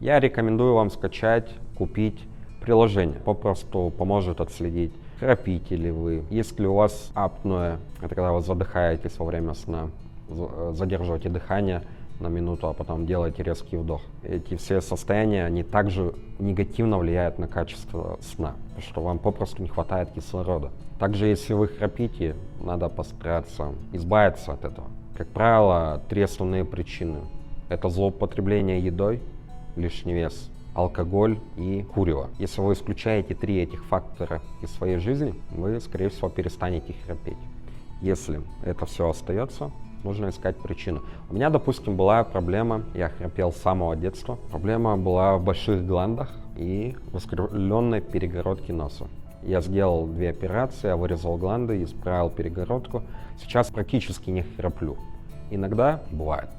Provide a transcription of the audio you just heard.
Я рекомендую вам скачать, купить приложение. Попросту поможет отследить, храпите ли вы. Если у вас апноэ, это когда вы задыхаетесь во время сна, задерживаете дыхание на минуту, а потом делаете резкий вдох. Эти все состояния, они также негативно влияют на качество сна, потому что вам попросту не хватает кислорода. Также, если вы храпите, надо постараться избавиться от этого. Как правило, три основные причины. Это злоупотребление едой, лишний вес, алкоголь и курево. Если вы исключаете три этих фактора из своей жизни, вы, скорее всего, перестанете храпеть. Если это все остается, нужно искать причину. У меня, допустим, была проблема, я храпел с самого детства. Проблема была в больших гландах и в искривленной перегородке носа. Я сделал 2 операции, я вырезал гланды, исправил перегородку. Сейчас практически не храплю. Иногда бывает.